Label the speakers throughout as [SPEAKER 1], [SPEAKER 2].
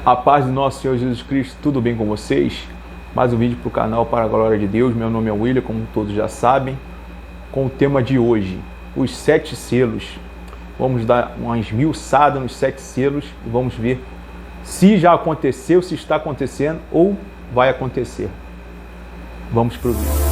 [SPEAKER 1] A paz do nosso Senhor Jesus Cristo, tudo bem com vocês? Mais um vídeo para o canal Para a Glória de Deus. Meu nome é William, como todos já sabem, com o tema de hoje, os 7 selos. Vamos dar uma esmiuçada nos 7 selos e vamos ver se já aconteceu, se está acontecendo ou vai acontecer. Vamos para o vídeo.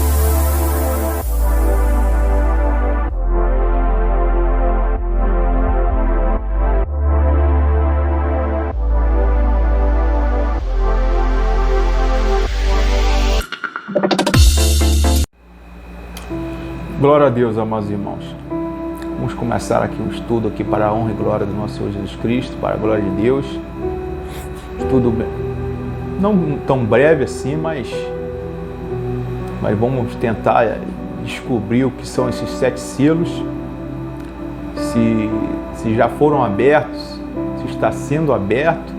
[SPEAKER 1] Glória a Deus, amados irmãos. Vamos começar aqui o estudo aqui para a honra e glória do nosso Senhor Jesus Cristo, para a glória de Deus. Estudo não tão breve assim, mas vamos tentar descobrir o que são esses 7 selos, se já foram abertos, se está sendo aberto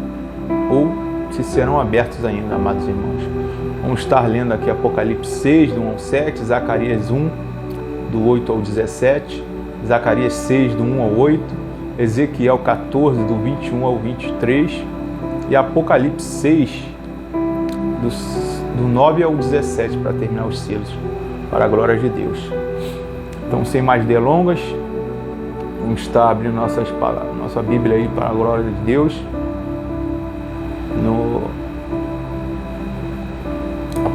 [SPEAKER 1] ou se serão abertos ainda, amados irmãos. Vamos estar lendo aqui Apocalipse 6, do 1 ao 7, Zacarias 1, do 8 ao 17, Zacarias 6, do 1 ao 8, Ezequiel 14, do 21 ao 23 e Apocalipse 6, do 9 ao 17, para terminar os selos, para a glória de Deus. Então, sem mais delongas, vamos estar abrindo nossa Bíblia aí para a glória de Deus, no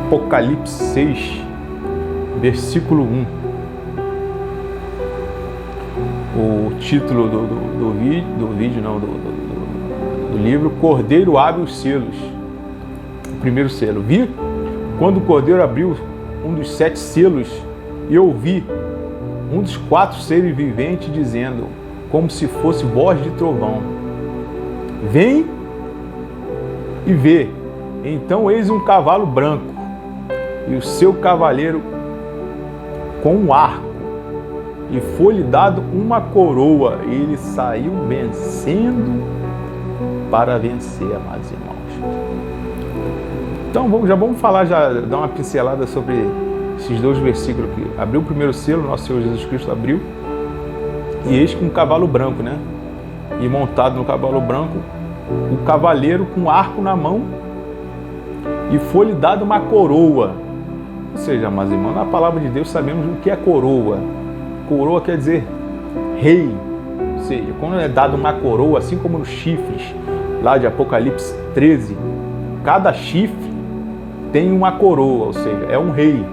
[SPEAKER 1] Apocalipse 6, versículo 1. O título do livro, Cordeiro abre os selos. O primeiro selo. Vi quando o Cordeiro abriu um dos 7 selos e ouvi um dos 4 seres viventes dizendo, como se fosse voz de trovão: vem e vê. Então eis um cavalo branco e o seu cavaleiro com um arco, e foi-lhe dado uma coroa, e ele saiu vencendo para vencer, amados irmãos. Então já vamos falar, dar uma pincelada sobre esses 2 versículos aqui. Abriu o primeiro selo, nosso Senhor Jesus Cristo abriu, e eis com um cavalo branco, né? E montado no cavalo branco, o cavaleiro com arco na mão, e foi-lhe dado uma coroa. Ou seja, amados irmãos, na palavra de Deus sabemos o que é coroa. Coroa quer dizer rei, ou seja, quando é dado uma coroa, assim como nos chifres, lá de Apocalipse 13, cada chifre tem uma coroa, ou seja, é um rei,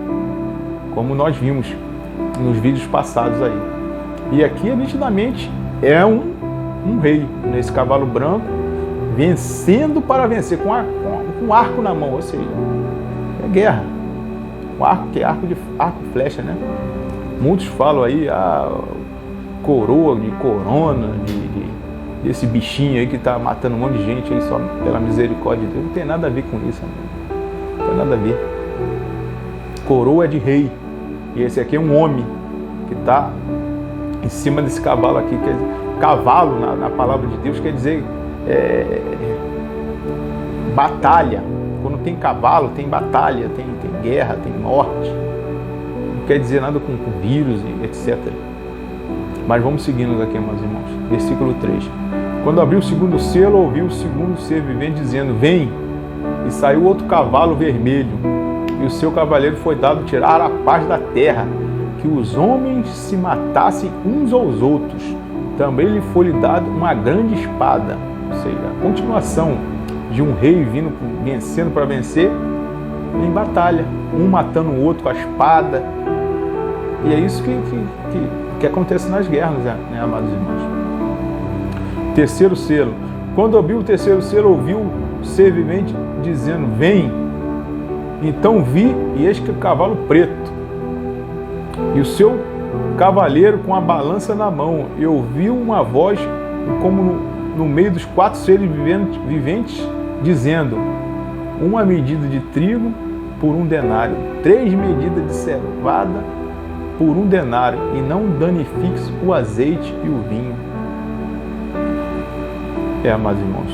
[SPEAKER 1] como nós vimos nos vídeos passados aí. E aqui, nitidamente, é um rei, nesse cavalo branco, vencendo para vencer, com arco na mão, ou seja, é guerra. O arco, que é arco flecha, né? Muitos falam aí, coroa, de corona, desse bichinho aí que está matando um monte de gente aí só pela misericórdia de Deus. Não tem nada a ver com isso, amigo. Não tem nada a ver. Coroa é de rei. E esse aqui é um homem que está em cima desse cavalo aqui. Cavalo, na palavra de Deus, quer dizer batalha. Quando tem cavalo, tem batalha, tem guerra, tem morte. Não quer dizer nada com vírus e etc. Mas vamos seguindo aqui, meus irmãos. Versículo 3. Quando abriu o segundo selo, ouviu o segundo ser vivente dizendo, vem. E saiu outro cavalo vermelho. E o seu cavaleiro foi dado tirar a paz da terra, que os homens se matassem uns aos outros. Também lhe foi dado uma grande espada. Ou seja, a continuação de um rei vindo vencendo para vencer em batalha. Um matando o outro com a espada. E é isso que acontece nas guerras, né, amados irmãos? Terceiro selo. Quando abriu o terceiro selo, ouviu o ser vivente dizendo, vem. Então vi, e eis que o cavalo preto, e o seu cavaleiro com a balança na mão, e ouviu uma voz, como no meio dos 4 seres viventes, dizendo, uma medida de trigo por 1 denário, 3 medidas de cevada por 1 denário, e não danifiques o azeite e o vinho. Amados irmãos,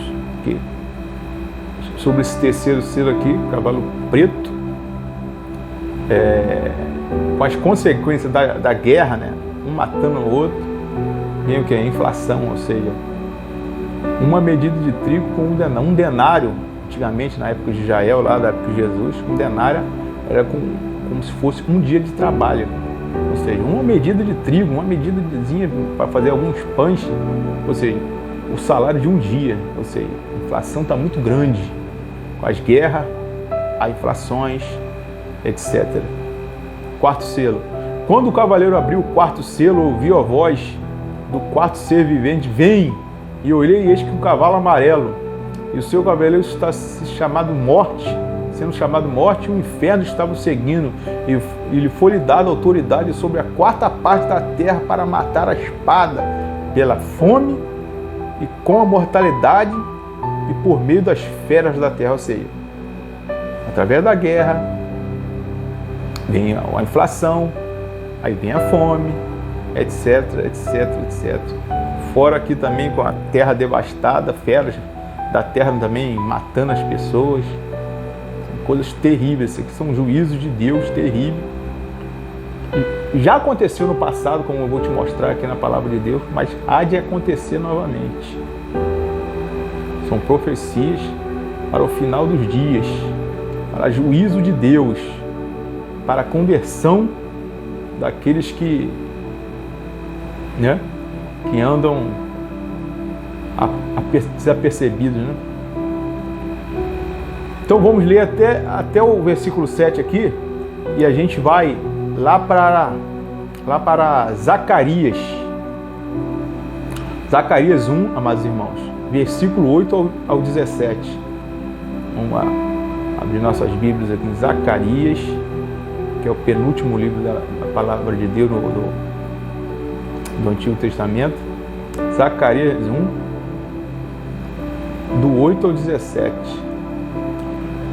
[SPEAKER 1] sobre esse terceiro selo aqui, cavalo preto, com as consequências da guerra, né? Um matando o outro, vem o que? A inflação, ou seja, uma medida de trigo com um denário. Antigamente, na época de Israel, lá da época de Jesus, um denário era como se fosse um dia de trabalho. Ou seja, uma medida de trigo, uma medidazinha para fazer alguns pães, ou seja, o salário de um dia. Ou seja, a inflação está muito grande, com as guerras, as inflações, etc. Quarto selo. Quando o cavaleiro abriu o quarto selo, ouviu a voz do quarto ser vivente: vem! E olhei, e eis que um cavalo amarelo, e o seu cavaleiro está sendo chamado Morte, e o inferno estava o seguindo, e lhe foi-lhe dada autoridade sobre a quarta parte da terra para matar a espada, pela fome e com a mortalidade e por meio das feras da terra. Ou seja, através da guerra vem a inflação, aí vem a fome, etc, etc, etc. Fora aqui também com a terra devastada, feras da terra também matando as pessoas. São coisas terríveis, isso aqui são juízos de Deus terríveis. E já aconteceu no passado, como eu vou te mostrar aqui na palavra de Deus, mas há de acontecer novamente. São profecias para o final dos dias, para juízo de Deus, para a conversão daqueles que andam desapercebidos. Então vamos ler até o versículo 7 aqui, e a gente vai lá para Zacarias. Zacarias 1, amados irmãos, versículo 8 ao 17. Vamos lá, abrir nossas Bíblias aqui em Zacarias, que é o penúltimo livro da palavra de Deus do Antigo Testamento. Zacarias 1, do 8 ao 17.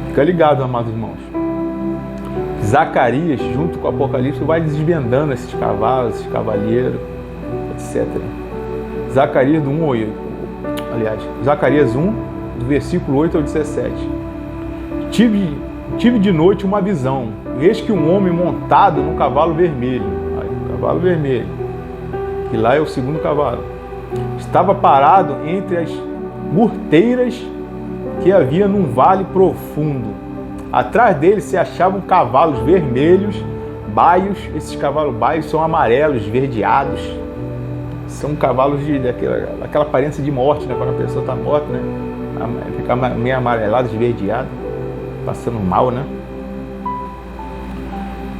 [SPEAKER 1] Fica ligado, amados irmãos. Zacarias, junto com o Apocalipse, vai desvendando esses cavalos, esses cavaleiros, etc. Zacarias 1, do versículo 8 ao 17. Tive de noite uma visão. Eis que um homem montado num cavalo vermelho, cavalo vermelho, que lá é o segundo cavalo, estava parado entre as murteiras que havia num vale profundo. Atrás dele se achavam cavalos vermelhos, baios. Esses cavalos baios são amarelos, esverdeados. São cavalos daquela aparência de morte, né? Quando a pessoa está morta, né? Fica meio amarelado, esverdeado, passando mal, né?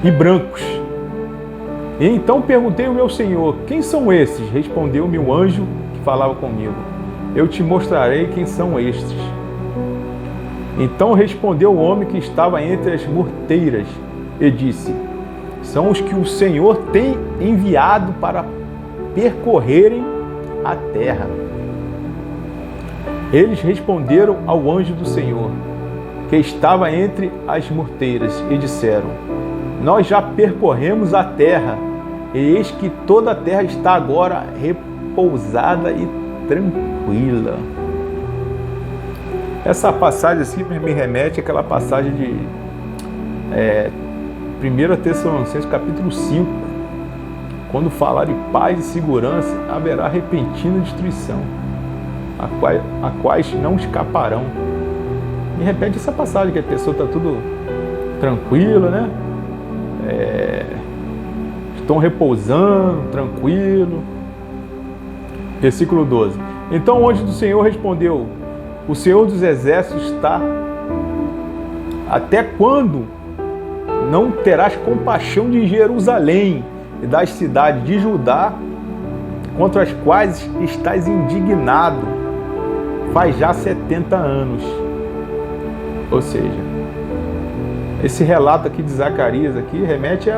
[SPEAKER 1] E brancos. E então perguntei ao meu Senhor: quem são esses? Respondeu-me o anjo que falava comigo: eu te mostrarei quem são estes. Então respondeu o homem que estava entre as murteiras e disse: são os que o Senhor tem enviado para percorrerem a terra. Eles responderam ao anjo do Senhor, que estava entre as murteiras, e disseram: nós já percorremos a terra, e eis que toda a terra está agora repousada e tranquila. Essa passagem assim me remete àquela passagem de 1 Tessalonicenses capítulo 5, quando falar de paz e segurança, haverá repentina destruição, a quais não escaparão. Me repete essa passagem, que a pessoa está tudo tranquila, né? Estão repousando, tranquilo. Versículo 12. Então o anjo do Senhor respondeu: o Senhor dos Exércitos está. Até quando não terás compaixão de Jerusalém e das cidades de Judá, contra as quais estás indignado? Faz já 70 anos. Ou seja, esse relato aqui de Zacarias aqui remete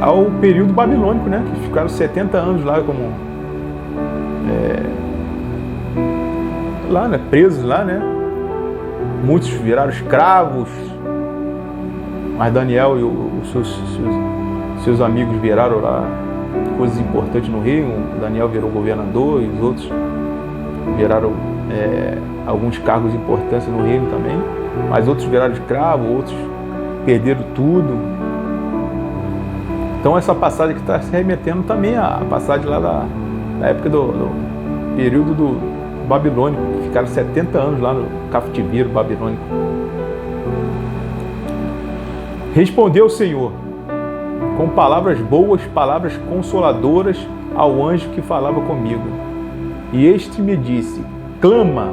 [SPEAKER 1] ao período babilônico, né? Que ficaram 70 anos lá presos lá, né? Muitos viraram escravos, mas Daniel e os seus amigos viraram lá coisas importantes no reino. Daniel virou governador e os outros viraram alguns cargos de importância no reino também, mas outros viraram escravos, outros perderam tudo. Então essa passagem que está se remetendo também à passagem lá da época do período do babilônico, que ficaram 70 anos lá no cativeiro babilônico. Respondeu o Senhor com palavras boas, palavras consoladoras ao anjo que falava comigo. E este me disse: clama,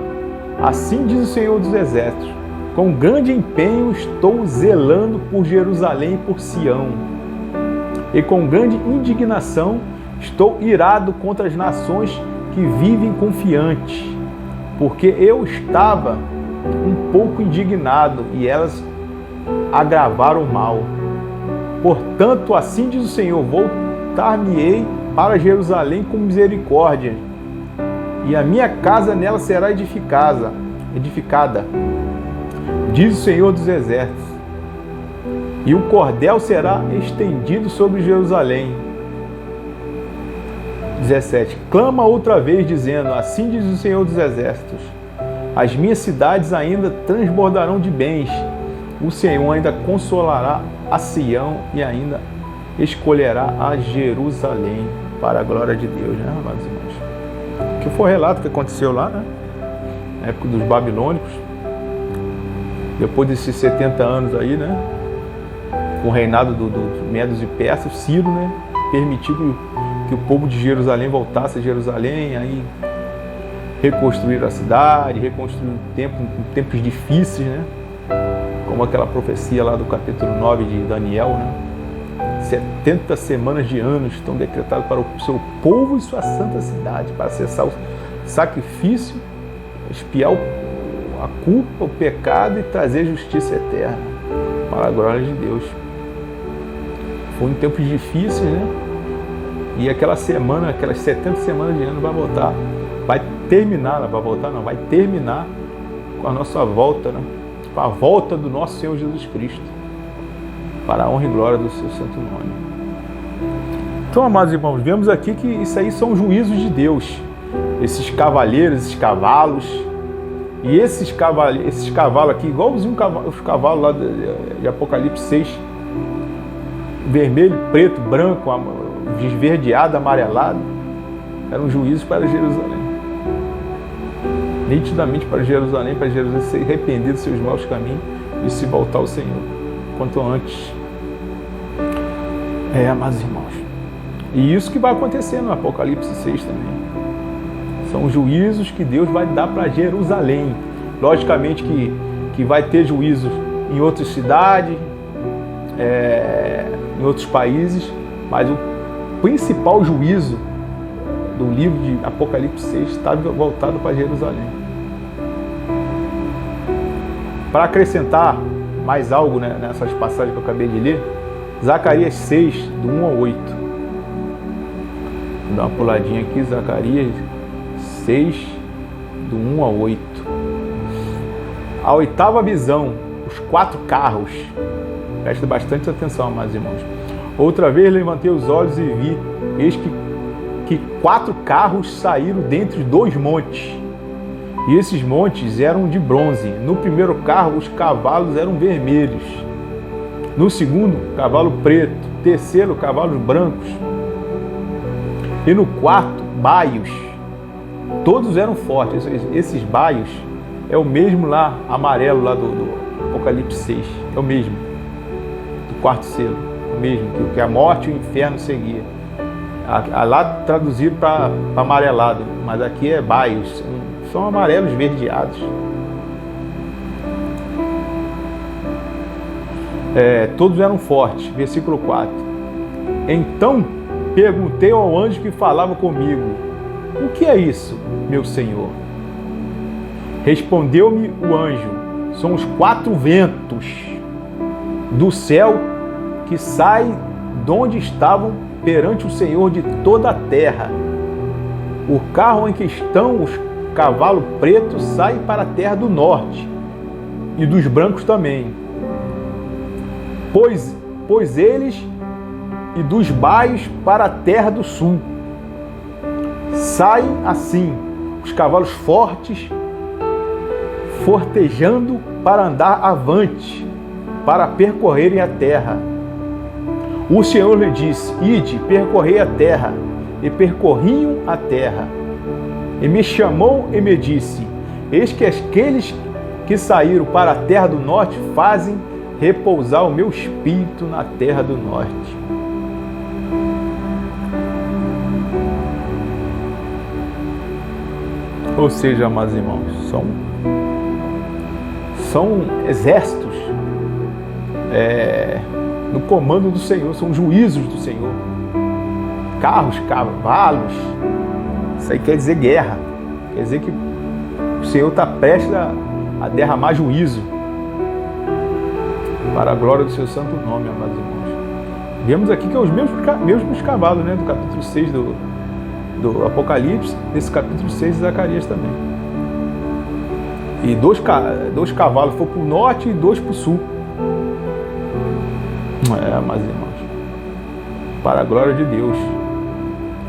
[SPEAKER 1] assim diz o Senhor dos Exércitos, com grande empenho estou zelando por Jerusalém e por Sião, e com grande indignação estou irado contra as nações que vivem confiantes, porque eu estava um pouco indignado e elas agravaram o mal. Portanto, assim diz o Senhor, voltar-me-ei para Jerusalém com misericórdia, e a minha casa nela será edificada, diz o Senhor dos Exércitos, e o cordel será estendido sobre Jerusalém. 17. Clama outra vez, dizendo: assim diz o Senhor dos Exércitos, as minhas cidades ainda transbordarão de bens, o Senhor ainda consolará a Sião e ainda escolherá a Jerusalém para a glória de Deus, né, amados irmãos? Que foi o relato que aconteceu lá, né? Na época dos babilônicos, depois desses 70 anos aí, né? Com o reinado dos Medos e Persas, Ciro, né? Permitiu que o povo de Jerusalém voltasse a Jerusalém, aí reconstruir a cidade, reconstruir tempos difíceis, né? Como aquela profecia lá do capítulo 9 de Daniel, né? 70 semanas de anos estão decretadas para o seu povo e sua santa cidade, para cessar o sacrifício, expiar a culpa, o pecado e trazer justiça eterna para a glória de Deus. Foi em tempos difíceis, né? E aquela semana, aquelas 70 semanas de ano vai terminar com a nossa volta, né? Com a volta do nosso Senhor Jesus Cristo, para a honra e glória do seu santo nome. Então, amados irmãos, vemos aqui que isso aí são juízos de Deus. Esses cavaleiros, esses cavalos, e esses cavalos aqui, igualzinho os cavalos lá de Apocalipse 6, vermelho, preto, branco, esverdeado, amarelado, eram juízos para Jerusalém. Nitidamente para Jerusalém se arrepender dos seus maus caminhos e se voltar ao Senhor quanto antes. Amados irmãos, e isso que vai acontecer no Apocalipse 6 também. São juízos que Deus vai dar para Jerusalém. Logicamente que vai ter juízos em outras cidades, em outros países, mas o principal juízo do livro de Apocalipse 6 está voltado para Jerusalém. Para acrescentar mais algo, né, nessas passagens que eu acabei de ler, Zacarias 6, do 1 ao 8. Vou dar uma puladinha aqui, Zacarias 6, do 1 ao 8. A oitava visão, os 4 carros. Preste bastante atenção, amados irmãos. Outra vez levantei os olhos e vi, eis que 4 carros saíram dentre 2 montes. E esses montes eram de bronze. No primeiro carro, os cavalos eram vermelhos. No segundo, cavalo preto. Terceiro, cavalos brancos. E no quarto, baios. Todos eram fortes. Esses baios é o mesmo lá, amarelo lá do Apocalipse 6. É o mesmo. Do quarto selo. O mesmo, que a morte e o inferno seguia. Lá traduzido para amarelado, mas aqui é baios. São amarelos esverdeados. Todos eram fortes. Versículo 4. Então perguntei ao anjo que falava comigo: o que é isso, meu Senhor? Respondeu-me o anjo: são os 4 ventos do céu que saem de onde estavam perante o Senhor de toda a terra. O carro em que estão os cavalos pretos sai para a terra do norte, e dos brancos também. Pois eles e dos baios para a terra do sul. Saem assim os cavalos fortes, fortejando para andar avante, para percorrerem a terra. O Senhor lhe disse: ide, percorrei a terra. E percorriam a terra. E me chamou e me disse: eis que aqueles que saíram para a terra do norte fazem repousar o meu espírito na terra do norte. Ou seja, amados irmãos, são exércitos no comando do Senhor, são juízos do Senhor. Carros, cavalos, isso aí quer dizer guerra, quer dizer que o Senhor está prestes a derramar juízo para a glória do seu santo nome, amados irmãos. Vemos aqui que é os mesmos cavalos, né, do capítulo 6 do Apocalipse, desse capítulo 6 de Zacarias também. E dois cavalos foram para o norte e 2 para o sul. Amados irmãos, para a glória de Deus.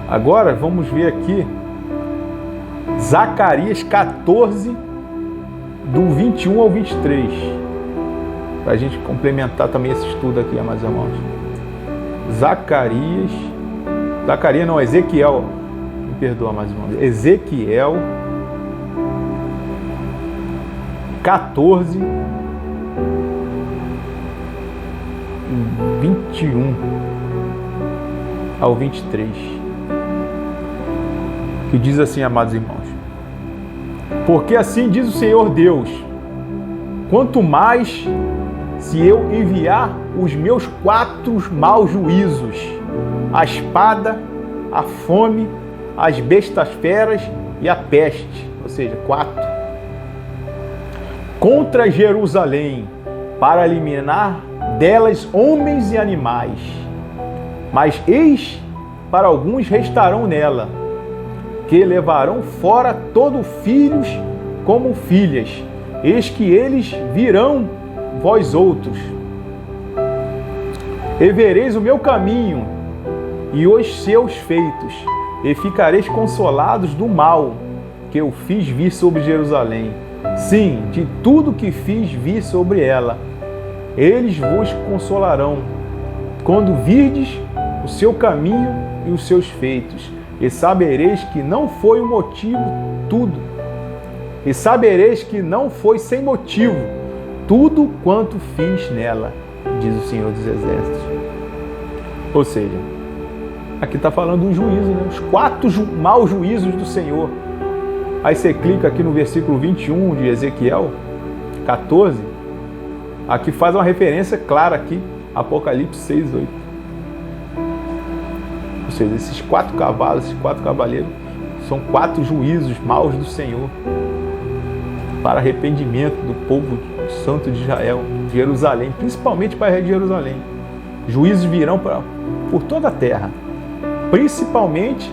[SPEAKER 1] Agora vamos ver aqui Zacarias 14, do 21 ao 23, para a gente complementar também esse estudo aqui, amados irmãos. Ezequiel, me perdoa, amados irmãos, Ezequiel 14, 21 ao 23, que diz assim, amados irmãos: porque assim diz o Senhor Deus, quanto mais se eu enviar os meus 4 maus juízos, a espada, a fome, as bestas feras e a peste, ou seja, 4, contra Jerusalém, para eliminar delas homens e animais. Mas eis, para alguns restarão nela, que levarão fora todo filhos como filhas. Eis que eles virão vós outros. E vereis o meu caminho e os seus feitos, e ficareis consolados do mal que eu fiz vir sobre Jerusalém. Sim, de tudo que fiz vir sobre ela. Eles vos consolarão, quando virdes o seu caminho e os seus feitos, e sabereis que não foi o motivo tudo, e sabereis que não foi sem motivo tudo quanto fiz nela, diz o Senhor dos Exércitos. Ou seja, aqui está falando do juízo, né? Os 4 maus juízos do Senhor. Aí você clica aqui no versículo 21 de Ezequiel 14, aqui faz uma referência clara aqui, Apocalipse 6, 8. Ou seja, esses 4 cavalos, esses 4 cavaleiros, são 4 juízos maus do Senhor para arrependimento do povo santo de Israel, de Jerusalém, principalmente para a região de Jerusalém. Juízos virão por toda a terra, principalmente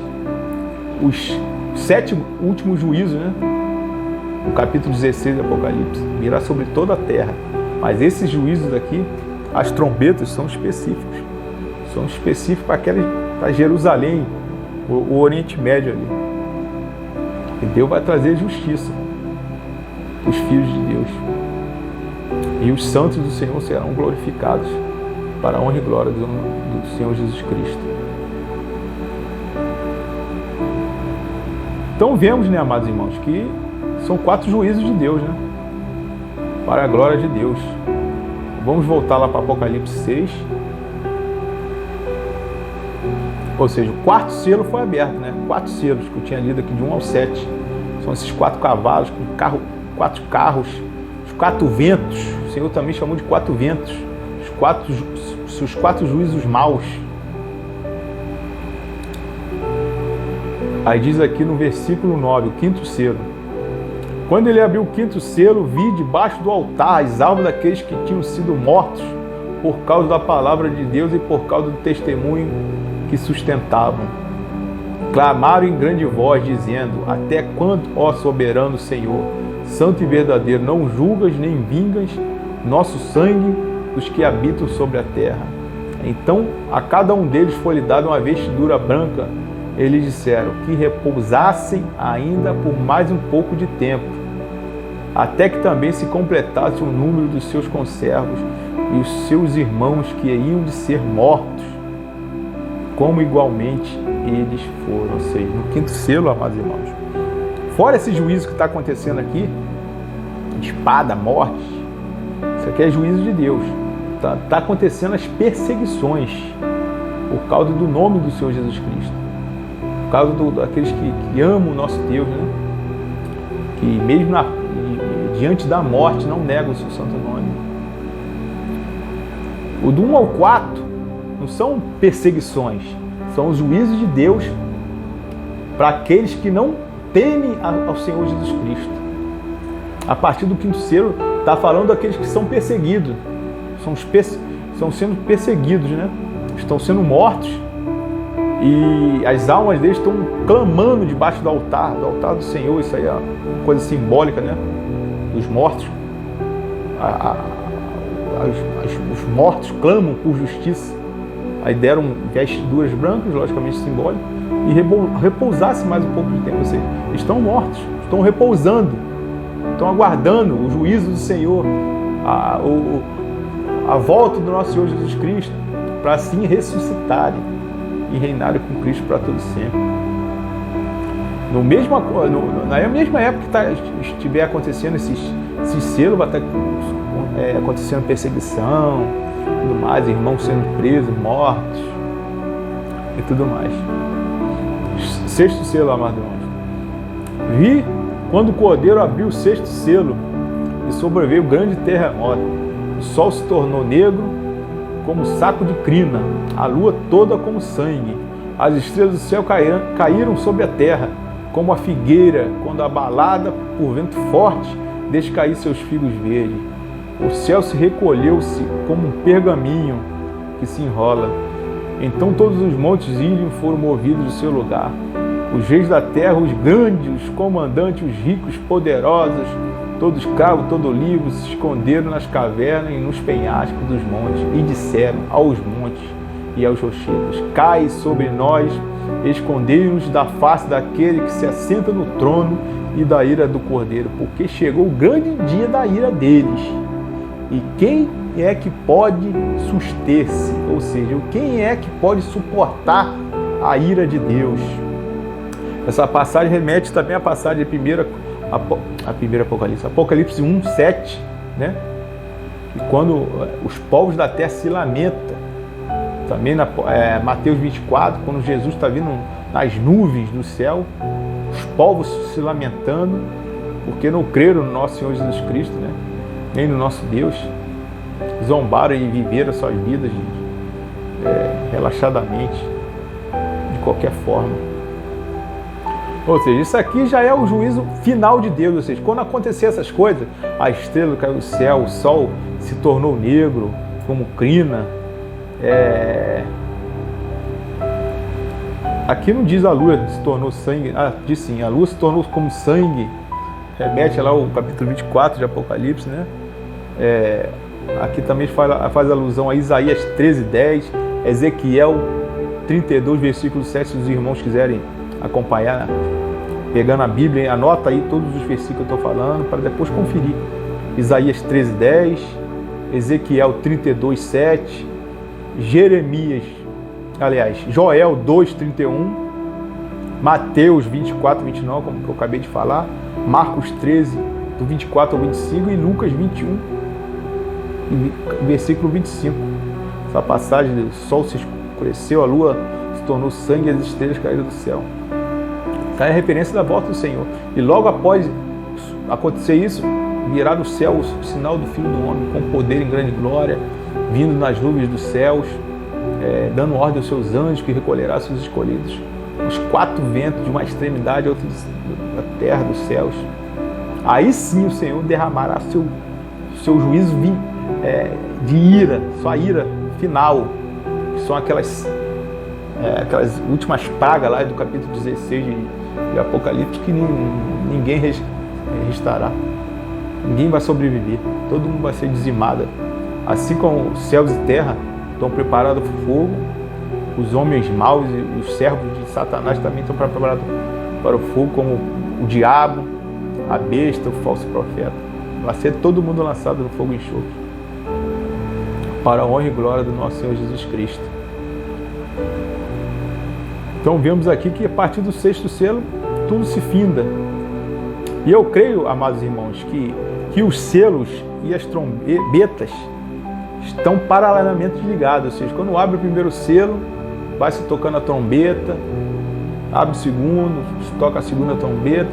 [SPEAKER 1] os 7 últimos juízos, né? O capítulo 16 do Apocalipse, virá sobre toda a terra. Mas esses juízos aqui, as trombetas são específicos. São específicos para Jerusalém, o Oriente Médio ali. E Deus vai trazer justiça para os filhos de Deus. E os santos do Senhor serão glorificados para a honra e glória do Senhor Jesus Cristo. Então vemos, né, amados irmãos, que são 4 juízos de Deus, né? Para a glória de Deus. Vamos voltar lá para Apocalipse 6. Ou seja, o 4º selo foi aberto, né? 4 selos que eu tinha lido aqui de 1 ao 7. São esses 4 cavalos com 4 carros, os 4 ventos. O Senhor também chamou de 4 ventos. Os 4 juízos maus. Aí diz aqui no versículo 9, o 5º selo. Quando ele abriu o 5º selo, vi debaixo do altar as almas daqueles que tinham sido mortos por causa da palavra de Deus e por causa do testemunho que sustentavam. Clamaram em grande voz, dizendo: até quando, ó soberano Senhor, santo e verdadeiro, não julgas nem vingas nosso sangue dos que habitam sobre a terra? Então a cada um deles foi-lhe dada uma vestidura branca. Eles disseram que repousassem ainda por mais um pouco de tempo, até que também se completasse o número dos seus conservos e os seus irmãos que iam de ser mortos. como igualmente eles foram. Ou seja, no quinto selo, amados irmãos, fora esse juízo que está acontecendo aqui, espada, morte, isso aqui é juízo de Deus. Está acontecendo as perseguições por causa do nome do Senhor Jesus Cristo, por causa daqueles que amam o nosso Deus, né? Que mesmo diante da morte não negam o seu santo nome. O do 1 ao 4 não são perseguições, são os juízos de Deus para aqueles que não temem ao Senhor Jesus Cristo. A partir do quinto selo está falando daqueles que são perseguidos, estão sendo perseguidos, né? Estão sendo mortos e as almas deles estão clamando debaixo do altar do Senhor. Isso aí é uma coisa simbólica, né? Dos mortos. Os mortos clamam por justiça. Aí deram vestiduras brancas, logicamente simbólico, e repousasse mais um pouco de tempo. Ou seja, estão mortos, estão repousando, estão aguardando o juízo do Senhor, a volta do nosso Senhor Jesus Cristo, para assim ressuscitarem e reinarem com Cristo para todo sempre. Na mesma época que estiver acontecendo esses selos, vai estar acontecendo perseguição, tudo mais, irmãos sendo presos, mortos e tudo mais. Sexto selo, amados irmãos. Vi quando o Cordeiro abriu o sexto selo e sobreveio grande terremoto. O sol se tornou negro como saco de crina, a lua toda como sangue. As estrelas do céu caíram sobre a terra, como a figueira quando abalada por vento forte deixa cair seus figos verdes. O céu se recolheu-se como um pergaminho que se enrola. Então todos os montes ílios foram movidos do seu lugar. Os reis da terra, os grandes, os comandantes, os ricos, poderosos, todos cravos, todos olivos, se esconderam nas cavernas e nos penhascos dos montes e disseram aos montes e aos rochedos: cai sobre nós, escondei-nos da face daquele que se assenta no trono e da ira do Cordeiro, porque chegou o grande dia da ira deles. E quem é que pode suster-se? Ou seja, quem é que pode suportar a ira de Deus? Essa passagem remete também à passagem de primeira Apocalipse, Apocalipse 1, 7, né? E quando os povos da terra se lamentam, também Mateus 24, quando Jesus está vindo nas nuvens do céu, os povos se lamentando, porque não creram no nosso Senhor Jesus Cristo, né? Nem no nosso Deus, zombaram e viveram suas vidas relaxadamente, de qualquer forma. Ou seja, isso aqui já é o juízo final de Deus. Ou seja, quando acontecer essas coisas, a estrela caiu do céu, o sol se tornou negro, como crina. Aqui não diz a lua se tornou sangue. Diz sim, a lua se tornou como sangue. Remete lá ao capítulo 24 de Apocalipse, né? Aqui também faz alusão a Isaías 13:10, Ezequiel 32, versículo 7, se os irmãos quiserem acompanhar, pegando a Bíblia, anota aí todos os versículos que eu estou falando, para depois conferir. Isaías 13:10, Ezequiel 32:7, Joel 2:31, Mateus 24:29, como que eu acabei de falar, Marcos 13, do 24 ao 25, e Lucas 21, versículo 25. Essa passagem do sol se escureceu, a lua se tornou sangue e as estrelas caíram do céu. Essa é a referência da volta do Senhor. E logo após acontecer isso, virá do céu o sinal do Filho do Homem, com poder em grande glória, vindo nas nuvens dos céus, dando ordem aos seus anjos, que recolherá seus escolhidos, os quatro ventos, de uma extremidade a outra da terra, dos céus. Aí sim o Senhor derramará seu juízo de ira, sua ira final, que são aquelas últimas pragas lá do capítulo 16 de Apocalipse, que ninguém restará, ninguém vai sobreviver, todo mundo vai ser dizimado. Assim como os céus e terra estão preparados para o fogo, os homens maus e os servos de Satanás também estão preparados para o fogo, como o diabo, a besta, o falso profeta. Vai ser todo mundo lançado no fogo e enxofre, para a honra e glória do nosso Senhor Jesus Cristo. Então vemos aqui que a partir do 6º selo, tudo se finda. E eu creio, amados irmãos, que os selos e as trombetas estão paralelamente ligados. Ou seja, quando abre o primeiro selo, vai se tocando a trombeta, abre o segundo, se toca a segunda trombeta,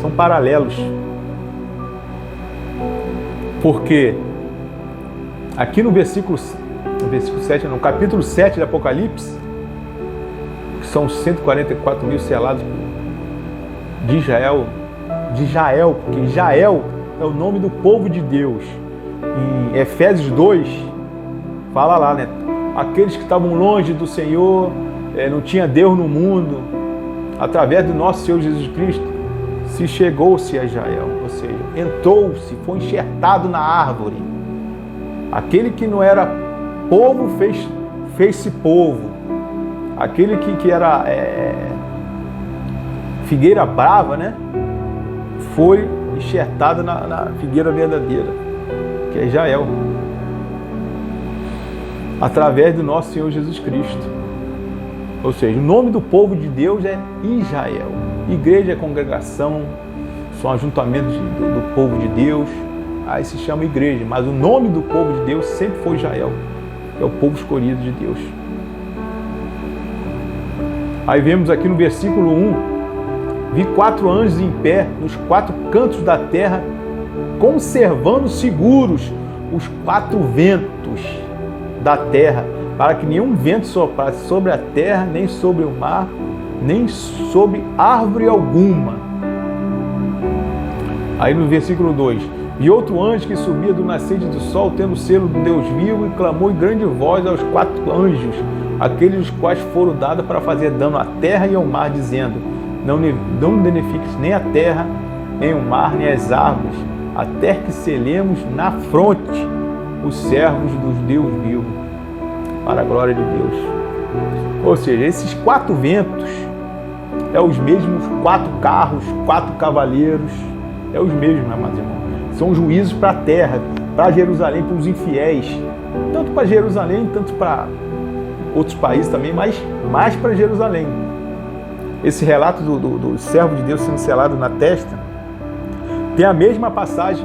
[SPEAKER 1] são paralelos. Porque aqui no versículo 7, no capítulo 7 de Apocalipse, que são 144 mil selados de Israel, porque Israel é o nome do povo de Deus. Em Efésios 2, fala lá, né? Aqueles que estavam longe do Senhor, não tinha Deus no mundo, através do nosso Senhor Jesus Cristo, se chegou-se a Israel, ou seja, entrou-se, foi enxertado na árvore. Aquele que não era povo fez-se povo. Aquele que era figueira brava, né? Foi enxertado na figueira verdadeira, que é Israel, através do nosso Senhor Jesus Cristo. Ou seja, o nome do povo de Deus é Israel. Igreja é congregação, são ajuntamentos do povo de Deus, aí se chama igreja, mas o nome do povo de Deus sempre foi Israel, que é o povo escolhido de Deus. Aí vemos aqui no versículo 1, vi 4 anjos em pé nos 4 cantos da terra, conservando seguros os 4 ventos da terra, para que nenhum vento soprasse sobre a terra, nem sobre o mar, nem sobre árvore alguma. Aí no versículo 2, e outro anjo que subia do nascente do sol, tendo o selo do Deus vivo, e clamou em grande voz aos 4 anjos, aqueles os quais foram dados para fazer dano à terra e ao mar, dizendo: não danifiques nem a terra, nem o mar, nem as árvores, até que selemos na fronte os servos dos Deus vivo, para a glória de Deus. Ou seja, esses 4 ventos é os mesmos 4 carros, 4 cavaleiros, é os mesmos, amados irmãos. São juízos para a terra, para Jerusalém, para os infiéis, tanto para Jerusalém, tanto para outros países também, mas mais para Jerusalém. Esse relato do servo de Deus sendo selado na testa tem a mesma passagem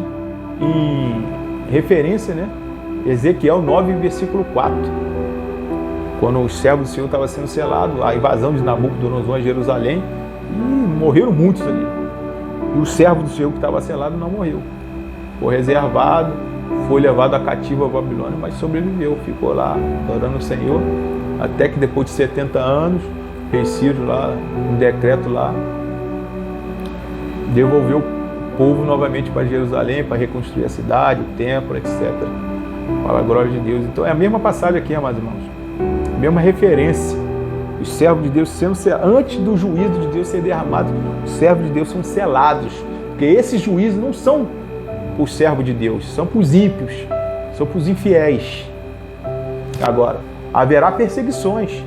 [SPEAKER 1] em referência, né? Ezequiel 9, versículo 4. Quando o servo do Senhor estava sendo selado, a invasão de Nabucodonosor a Jerusalém, e morreram muitos ali. E o servo do Senhor que estava selado não morreu. Foi reservado, foi levado a cativo a Babilônia, mas sobreviveu, ficou lá adorando o Senhor, até que depois de 70 anos, rei Ciro lá, um decreto lá, devolveu o povo novamente para Jerusalém, para reconstruir a cidade, o templo, etc. Para a glória de Deus. Então é a mesma passagem aqui, amados irmãos. A mesma referência. Os servos de Deus sendo selados, antes do juízo de Deus ser derramado, os servos de Deus são selados. Porque esses juízos não são para os servos de Deus, são para os ímpios, são para os infiéis. Agora, haverá perseguições,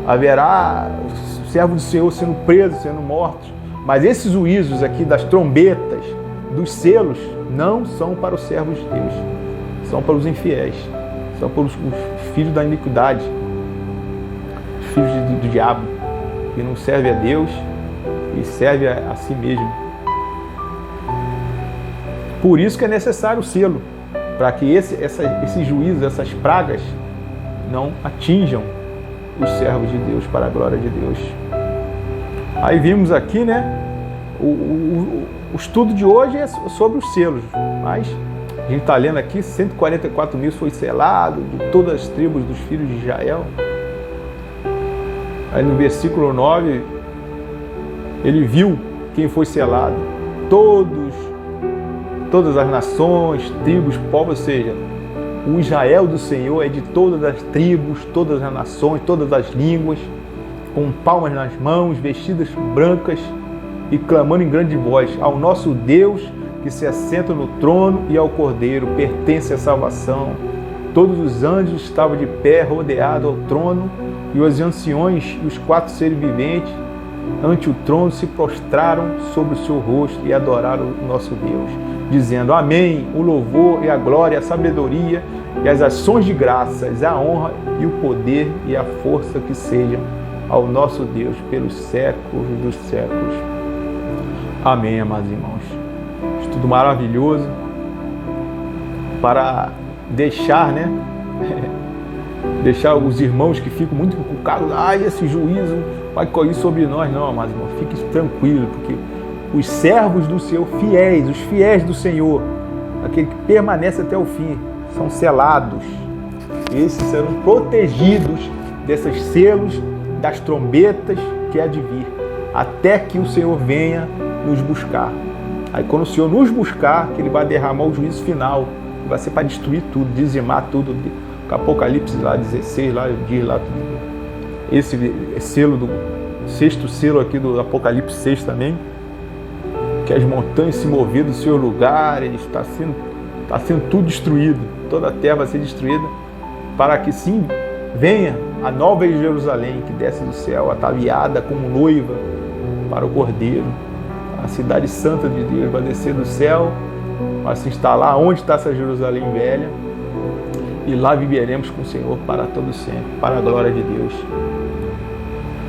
[SPEAKER 1] haverá os servos do Senhor sendo presos, sendo mortos, mas esses juízos aqui das trombetas, dos selos, não são para os servos de Deus, são para os infiéis, são para os filhos da iniquidade, os filhos do diabo, que não servem a Deus e servem a si mesmo. Por isso que é necessário o selo, para que esses juízos, essas pragas, não atinjam os servos de Deus, para a glória de Deus. Aí vimos aqui, né, o estudo de hoje é sobre os selos, mas a gente está lendo aqui, 144 mil foi selado, de todas as tribos dos filhos de Israel. Aí no versículo 9, ele viu quem foi selado, todas as nações, tribos, povos, ou seja, o Israel do Senhor é de todas as tribos, todas as nações, todas as línguas, com palmas nas mãos, vestidas brancas e clamando em grande voz: ao nosso Deus que se assenta no trono e ao Cordeiro pertence a salvação. Todos os anjos estavam de pé, rodeados ao trono, e os anciões e os 4 seres viventes ante o trono se prostraram sobre o seu rosto e adoraram o nosso Deus, dizendo: amém, o louvor e a glória, a sabedoria e as ações de graças, a honra e o poder e a força que sejam ao nosso Deus pelos séculos dos séculos. Amém, amados irmãos. Estudo maravilhoso para deixar, né? Deixar os irmãos que ficam muito encucados, esse juízo vai cair sobre nós. Não, amados irmãos, fique tranquilo, porque os servos do Senhor, fiéis, os fiéis do Senhor, aquele que permanece até o fim, são selados. Esses serão protegidos desses selos, das trombetas que há de vir, até que o Senhor venha nos buscar. Aí quando o Senhor nos buscar, que Ele vai derramar o juízo final, vai ser para destruir tudo, dizimar tudo. Apocalipse lá 16, lá diz lá esse selo do sexto selo aqui do Apocalipse 6 também, que as montanhas se moveram do seu lugar, está sendo tudo destruído, toda a terra vai ser destruída, para que sim venha a nova Jerusalém que desce do céu, ataviada como noiva para o Cordeiro. A cidade santa de Deus vai descer do céu, vai se instalar onde está essa Jerusalém velha, e lá viveremos com o Senhor para todo sempre, para a glória de Deus.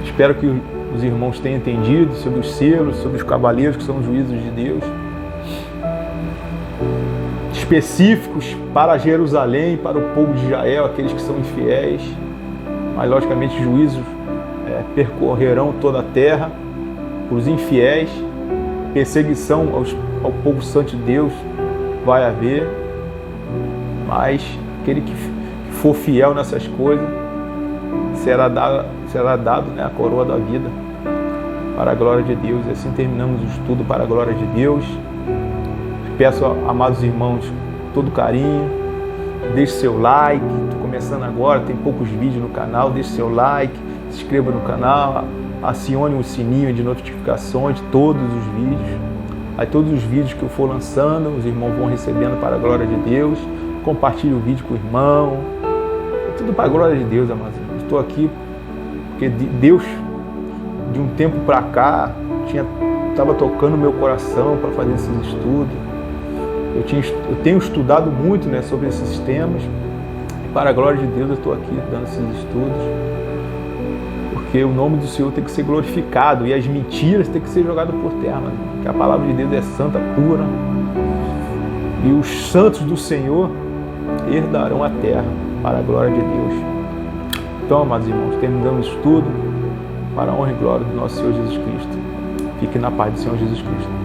[SPEAKER 1] Espero que os irmãos tenham entendido sobre os selos, sobre os cavaleiros, que são os juízos de Deus, específicos para Jerusalém, para o povo de Israel, aqueles que são infiéis, mas logicamente juízos percorrerão toda a terra, os infiéis, perseguição ao povo santo de Deus vai haver, mas aquele que for fiel nessas coisas será dado, né, a coroa da vida para a glória de Deus. E assim terminamos o estudo para a glória de Deus. Peço, amados irmãos, todo carinho, deixe seu like. Estou começando agora, tem poucos vídeos no canal, deixe seu like, se inscreva no canal, acione o sininho de notificações de todos os vídeos. Aí todos os vídeos que eu for lançando, os irmãos vão recebendo para a glória de Deus. Compartilhe o vídeo com o irmão. É tudo para a glória de Deus, amados irmãos. Estou aqui porque Deus, de um tempo para cá, estava tocando meu coração para fazer esses estudos. Eu tenho estudado muito, né, sobre esses temas. E para a glória de Deus eu estou aqui dando esses estudos. Porque o nome do Senhor tem que ser glorificado e as mentiras têm que ser jogadas por terra, mano. Porque a palavra de Deus é santa, pura. E os santos do Senhor herdarão a terra para a glória de Deus. Então, amados irmãos, terminamos o estudo para a honra e glória do nosso Senhor Jesus Cristo. Fique na paz do Senhor Jesus Cristo.